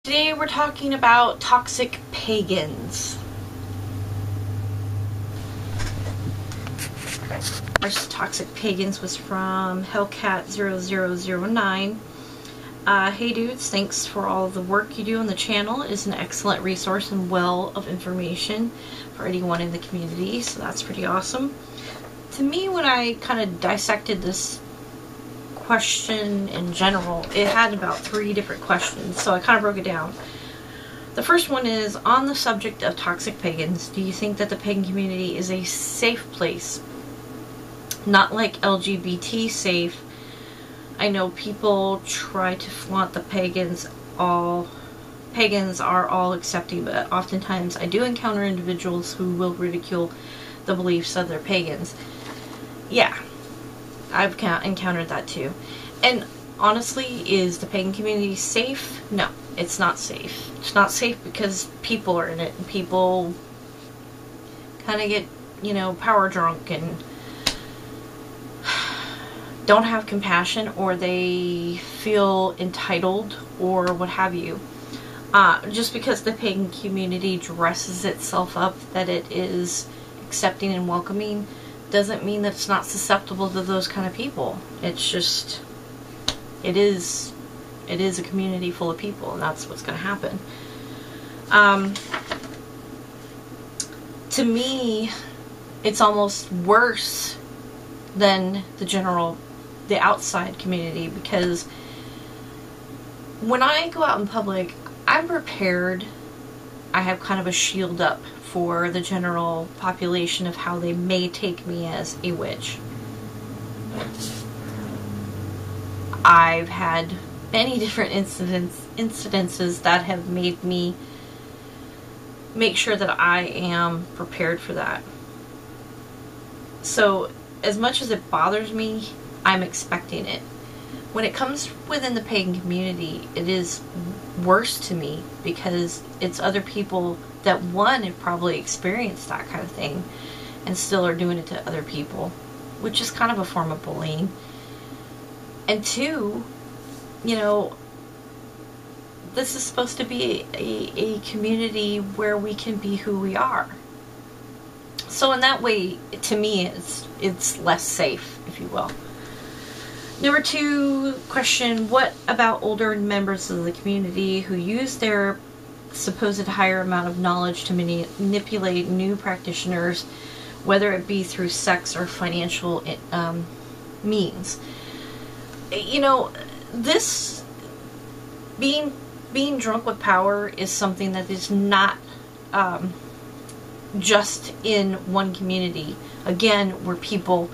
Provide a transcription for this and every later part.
Today we're talking about toxic pagans. First toxic pagans was from Hellcat0009. Hey dudes, thanks for all the work you do on the channel. It is an excellent resource and well of information for anyone in the community, so that's pretty awesome. To me, when I kind of dissected this question in general, it had about 3 different questions, so I kind of broke it down. The first one is, on the subject of toxic pagans, do you think that the pagan community is a safe place? Not like LGBT safe. I know people try to flaunt the pagans are all accepting, but oftentimes I do encounter individuals who will ridicule the beliefs of their pagans. Yeah, I've encountered that too. And honestly, is the pagan community safe? No, it's not safe. It's not safe because people are in it, and people kind of get, power drunk and don't have compassion, or they feel entitled, or what have you. Just because the pagan community dresses itself up that it is accepting and welcoming doesn't mean that it's not susceptible to those kind of people. It's just, it is a community full of people, and that's what's going to happen. To me, it's almost worse than the outside community, because when I go out in public, I'm prepared. I have kind of a shield up for the general population of how they may take me as a witch. I've had many different incidences that have made me make sure that I am prepared for that. So as much as it bothers me, I'm expecting it. When it comes within the pagan community, it is worse to me because it's other people that, one, have probably experienced that kind of thing and still are doing it to other people, which is kind of a form of bullying. And 2, this is supposed to be a community where we can be who we are. So in that way, to me, it's less safe, if you will. Number 2 question, what about older members of the community who use their supposed higher amount of knowledge to manipulate new practitioners, whether it be through sex or financial means? This being drunk with power is something that is not just in one community. Again, where people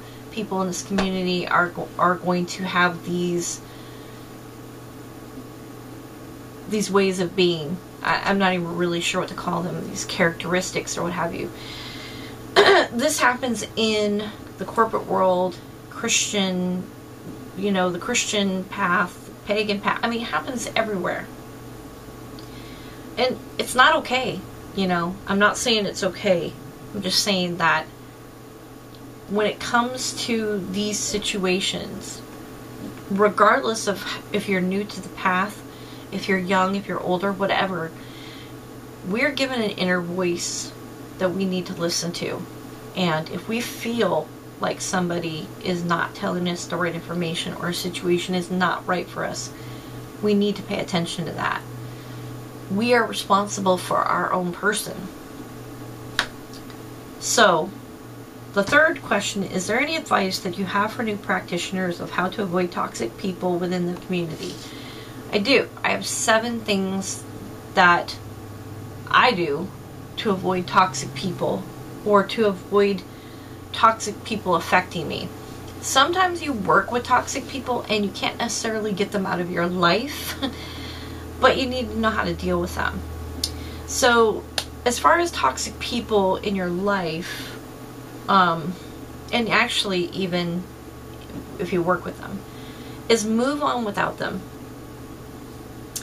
in this community are going to have these ways of being. I'm not even really sure what to call them, these characteristics or what have you. This happens in the corporate world, Christian, the Christian path, pagan path. I mean, it happens everywhere. And it's not okay, I'm not saying it's okay. I'm just saying that when it comes to these situations, regardless of if you're new to the path, if you're young, if you're older, whatever, we're given an inner voice that we need to listen to. And if we feel like somebody is not telling us the right information, or a situation is not right for us, we need to pay attention to that. We are responsible for our own person. So, the third question, is there any advice that you have for new practitioners of how to avoid toxic people within the community? I do. I have 7 things that I do to avoid toxic people, or to avoid toxic people affecting me. Sometimes you work with toxic people and you can't necessarily get them out of your life, but you need to know how to deal with them. So, as far as toxic people in your life, and actually even if you work with them, is move on without them.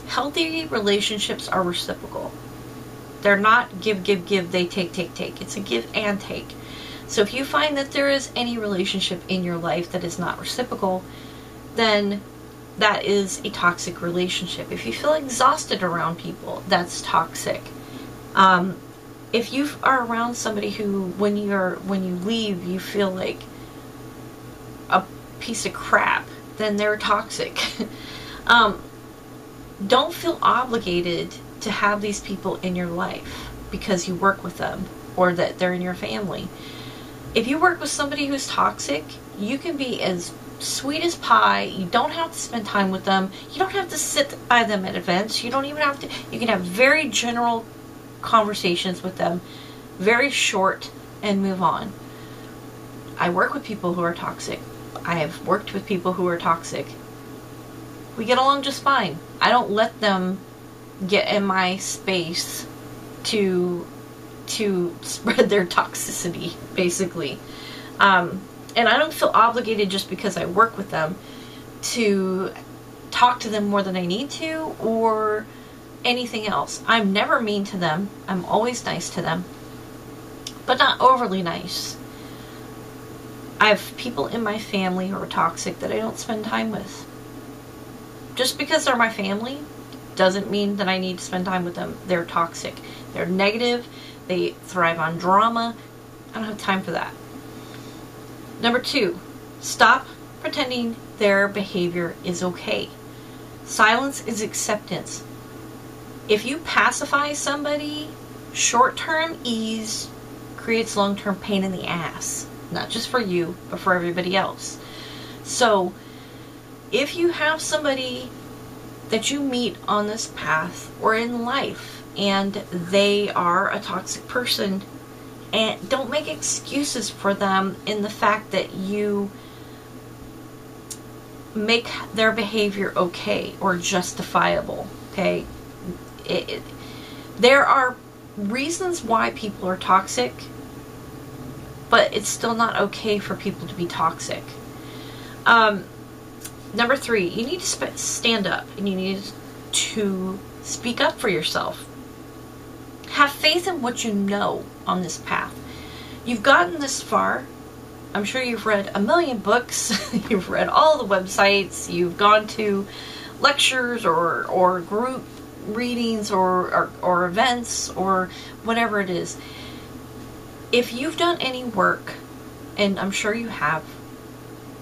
Healthy relationships are reciprocal. They're not give, they take. It's a give and take. So if you find that there is any relationship in your life that is not reciprocal, then that is a toxic relationship. If you feel exhausted around people, that's toxic. If you are around somebody who, when you leave, you feel like a piece of crap, then they're toxic. Don't feel obligated to have these people in your life because you work with them or that they're in your family. If you work with somebody who's toxic, you can be as sweet as pie. You don't have to spend time with them. You don't have to sit by them at events. You don't even have to. You can have very general conversations with them, very short, and move on. I work with people who are toxic. I have worked with people who are toxic. We get along just fine. I don't let them get in my space to spread their toxicity, basically. And I don't feel obligated just because I work with them to talk to them more than I need to or anything else. I'm never mean to them. I'm always nice to them, but not overly nice. I have people in my family who are toxic that I don't spend time with. Just because they're my family doesn't mean that I need to spend time with them. They're toxic. They're negative. They thrive on drama. I don't have time for that. Number 2, stop pretending their behavior is okay. Silence is acceptance. If you pacify somebody, short-term ease creates long-term pain in the ass. Not just for you, but for everybody else. So, if you have somebody that you meet on this path or in life and they are a toxic person, and don't make excuses for them in the fact that you make their behavior okay or justifiable, okay? There are reasons why people are toxic, but it's still not okay for people to be toxic. Number 3, you need to stand up and you need to speak up for yourself. Have faith in what you know on this path. You've gotten this far. I'm sure you've read a million books. You've read all the websites. You've gone to lectures or group readings or events or whatever it is. If you've done any work, and I'm sure you have,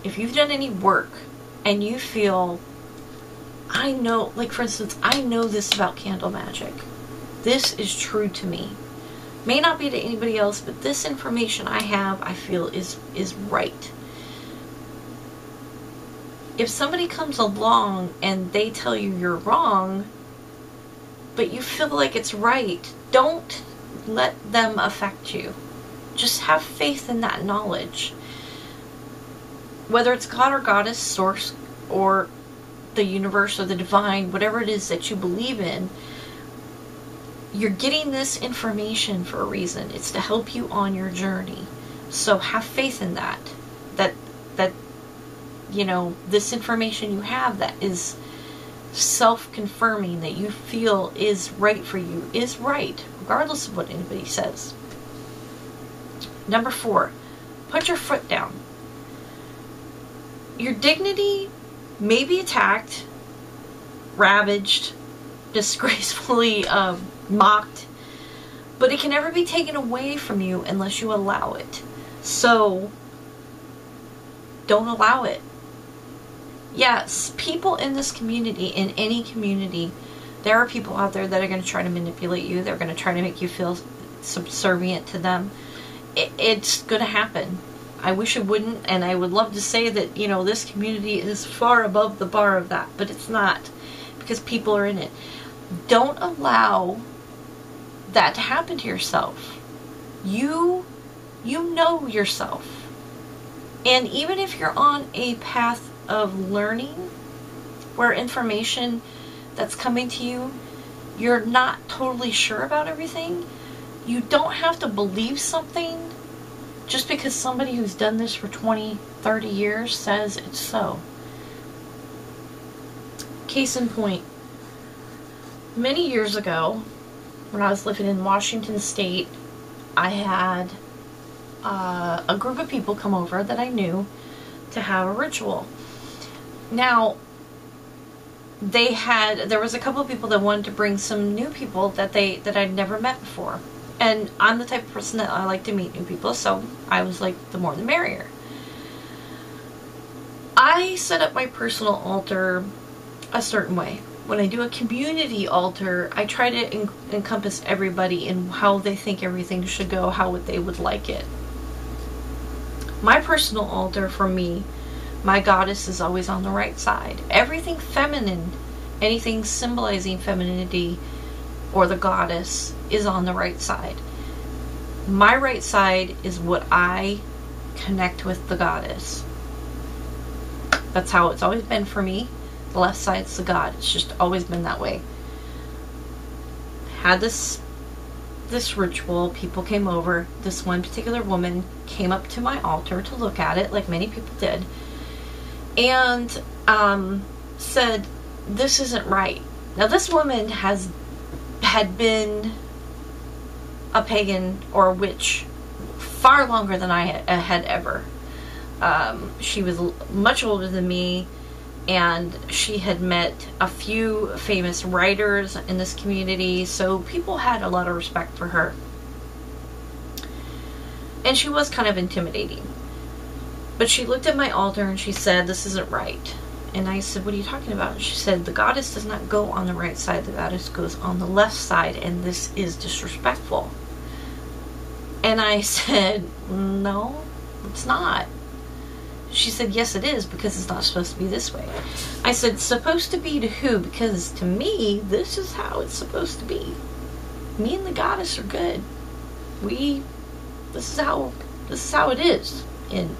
if you've done any work and you feel, I know, like for instance, I know this about candle magic. This is true to me. May not be to anybody else, but this information I have, I feel is right. If somebody comes along and they tell you you're wrong, but you feel like it's right, don't let them affect you. Just have faith in that knowledge. Whether it's God or Goddess, Source, or the universe or the divine, whatever it is that you believe in, you're getting this information for a reason. It's to help you on your journey. So have faith in that. That you know, this information you have that is self-confirming, that you feel is right for you, is right, regardless of what anybody says. Number 4, put your foot down. Your dignity may be attacked, ravaged, disgracefully mocked, but it can never be taken away from you unless you allow it. So don't allow it. Yes, people in this community, in any community, there are people out there that are going to try to manipulate you. They're going to try to make you feel subservient to them. It's going to happen. I wish it wouldn't, and I would love to say that, you know, this community is far above the bar of that, but it's not, because people are in it. Don't allow that to happen to yourself. You know yourself. And even if you're on a path of learning where information that's coming to you, you're not totally sure about everything, you don't have to believe something just because somebody who's done this for 20, 30 years says it's so. Case in point, many years ago, when I was living in Washington State, I had a group of people come over that I knew to have a ritual. Now, there was a couple of people that wanted to bring some new people that I'd never met before. And I'm the type of person that I like to meet new people, so I was like, the more the merrier. I set up my personal altar a certain way. When I do a community altar, I try to encompass everybody in how they think everything should go, how they would like it. My personal altar, for me, my goddess is always on the right side. Everything feminine, anything symbolizing femininity or the goddess, is on the right side. My right side is what I connect with the goddess. That's how it's always been for me. The left side's the God. It's just always been that way. Had this ritual, people came over. This one particular woman came up to my altar to look at it, like many people did, and said, "This isn't right." Now, this woman had been a pagan or a witch far longer than I had ever. She was much older than me, and she had met a few famous writers in this community, so people had a lot of respect for her. And she was kind of intimidating. But she looked at my altar and she said, "This isn't right." And I said, "What are you talking about?" And she said, "The goddess does not go on the right side, the goddess goes on the left side, and this is disrespectful." And I said, "No, it's not." She said, "Yes, it is, because it's not supposed to be this way." I said, "Supposed to be to who? Because to me, this is how it's supposed to be. Me and the goddess are good. This is how it is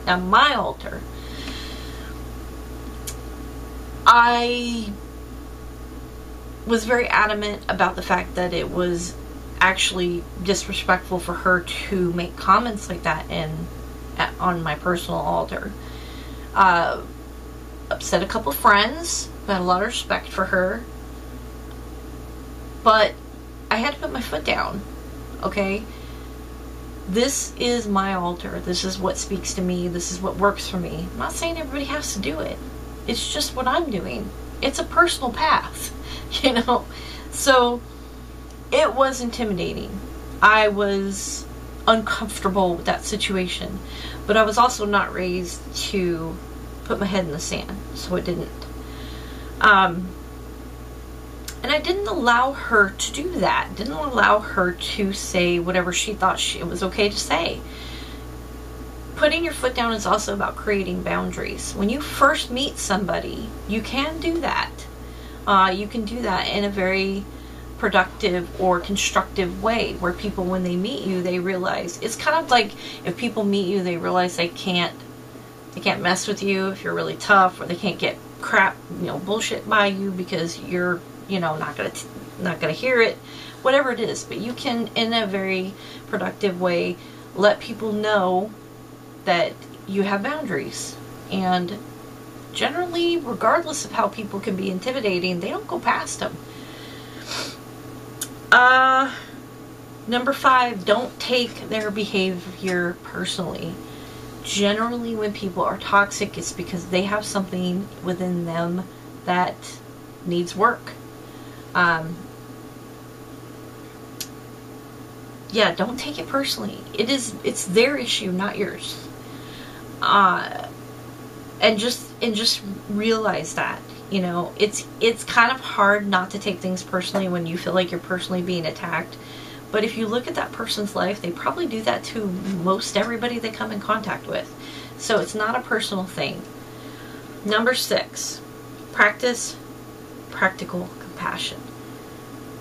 on my altar." I was very adamant about the fact that it was actually disrespectful for her to make comments like that on my personal altar. Upset a couple friends, but had a lot of respect for her. But I had to put my foot down, okay? This is my altar. This is what speaks to me. This is what works for me. I'm not saying everybody has to do it. It's just what I'm doing. It's a personal path, you know? So it was intimidating. I was uncomfortable with that situation, but I was also not raised to put my head in the sand, so it didn't. And I didn't allow her to do that. Didn't allow her to say whatever she thought it was okay to say. Putting your foot down is also about creating boundaries. When you first meet somebody, you can do that. You can do that in a very productive or constructive way, where people, when they meet you, they realize, it's kind of like if people meet you, they realize they can't mess with you if you're really tough, or they can't get crap, bullshit by you because you're, not gonna hear it, whatever it is. But you can, in a very productive way, let people know that you have boundaries. And generally, regardless of how people can be intimidating, they don't go past them. Number 5, don't take their behavior personally. Generally, when people are toxic, it's because they have something within them that needs work. Yeah, don't take it personally. It's their issue, not yours. And just realize that, it's kind of hard not to take things personally when you feel like you're personally being attacked. But if you look at that person's life, they probably do that to most everybody they come in contact with. So it's not a personal thing. Number 6, practice practical compassion.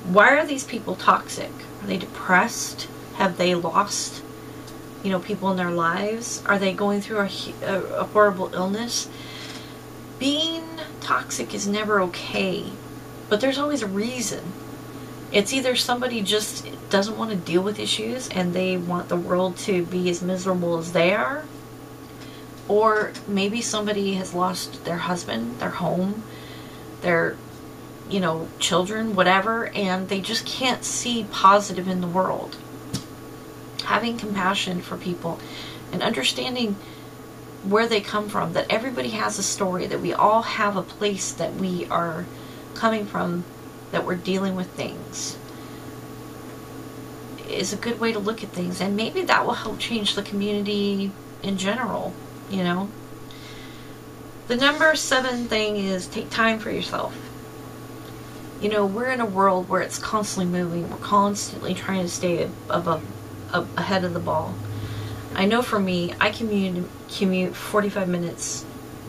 Why are these people toxic? Are they depressed? Have they lost, people in their lives? Are they going through a horrible illness? Being toxic is never okay, but there's always a reason. It's either somebody just doesn't want to deal with issues and they want the world to be as miserable as they are, or maybe somebody has lost their husband, their home, their children, whatever, and they just can't see positive in the world. Having compassion for people and understanding where they come from, that everybody has a story, that we all have a place that we are coming from, that we're dealing with things, is a good way to look at things. And maybe that will help change the community in general, you know. The number 7 thing is take time for yourself. You know, we're in a world where it's constantly moving. We're constantly trying to stay ahead of the ball. I know for me, I commute 45 minutes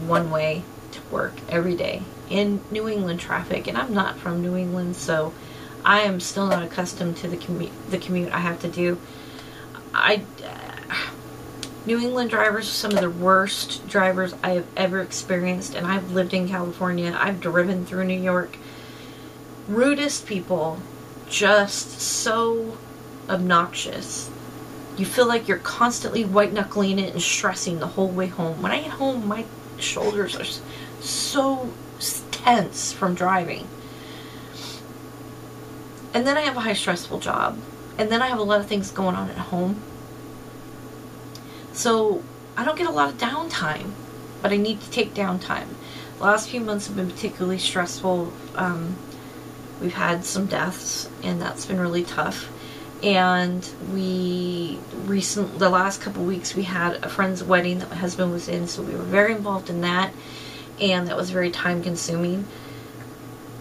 one way to work every day in New England traffic, and I'm not from New England, so I am still not accustomed to the commute I have to do. New England drivers are some of the worst drivers I have ever experienced, and I've lived in California. I've driven through New York. Rudest people, just so obnoxious. You feel like you're constantly white-knuckling it and stressing the whole way home. When I get home, my shoulders are so tense from driving. And then I have a high stressful job. And then I have a lot of things going on at home. So I don't get a lot of downtime, but I need to take downtime. The last few months have been particularly stressful. We've had some deaths, and that's been really tough. And the last couple weeks, we had a friend's wedding that my husband was in, so we were very involved in that, and that was very time consuming.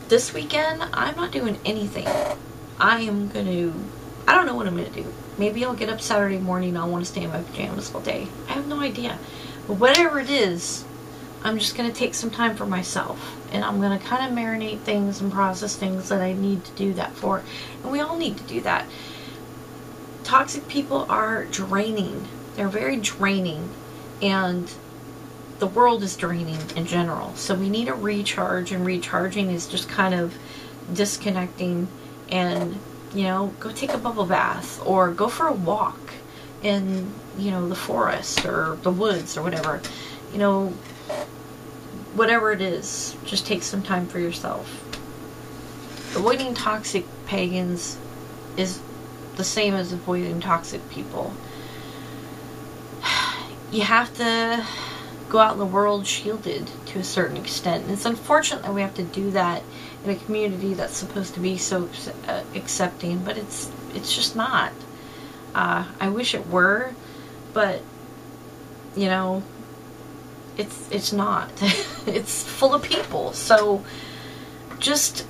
This weekend, I'm not doing anything. I don't know what I'm gonna do. Maybe I'll get up Saturday morning and I'll want to stay in my pajamas all day. I have no idea. But whatever it is, I'm just gonna take some time for myself. And I'm gonna kind of marinate things and process things that I need to do that for. And we all need to do that. Toxic people are draining. They're very draining. And the world is draining in general. So we need a recharge, and recharging is just kind of disconnecting and, you know, go take a bubble bath or go for a walk in, you know, the forest or the woods or whatever. You know, whatever it is, just take some time for yourself. Avoiding toxic pagans is the same as avoiding toxic people. You have to go out in the world shielded to a certain extent. And it's unfortunate that we have to do that in a community that's supposed to be so accepting, but it's just not. I wish it were, but you know, it's not. It's full of people. So just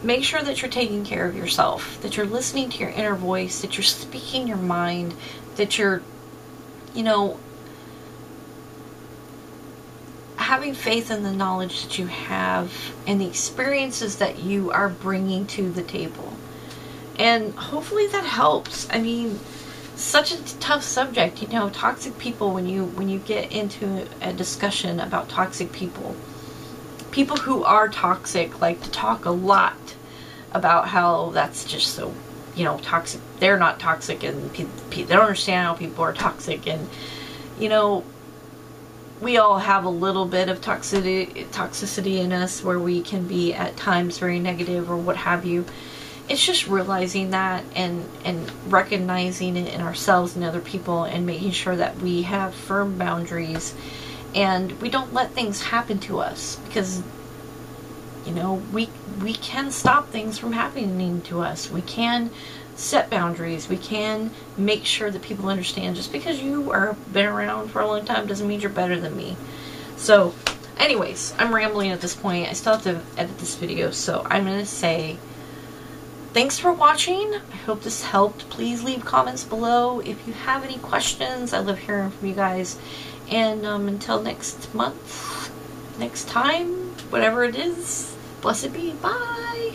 make sure that you're taking care of yourself, that you're listening to your inner voice, that you're speaking your mind, that you're, you know, having faith in the knowledge that you have and the experiences that you are bringing to the table. And hopefully that helps. I mean, such a tough subject, you know, toxic people. When you get into a discussion about toxic people who are toxic like to talk a lot about how that's just so, you know, toxic. They're not toxic, and they don't understand how people are toxic. And, you know, we all have a little bit of toxicity in us where we can be at times very negative or what have you. It's just realizing that and recognizing it in ourselves and other people, and making sure that we have firm boundaries and we don't let things happen to us, because, you know, we can stop things from happening to us. We can set boundaries. We can make sure that people understand. Just because you are been around for a long time doesn't mean you're better than me. So anyways, I'm rambling at this point. I still have to edit this video, so I'm going to say thanks for watching. I hope this helped. Please leave comments below if you have any questions. I love hearing from you guys. And until next month, next time, whatever it is, blessed be. Bye.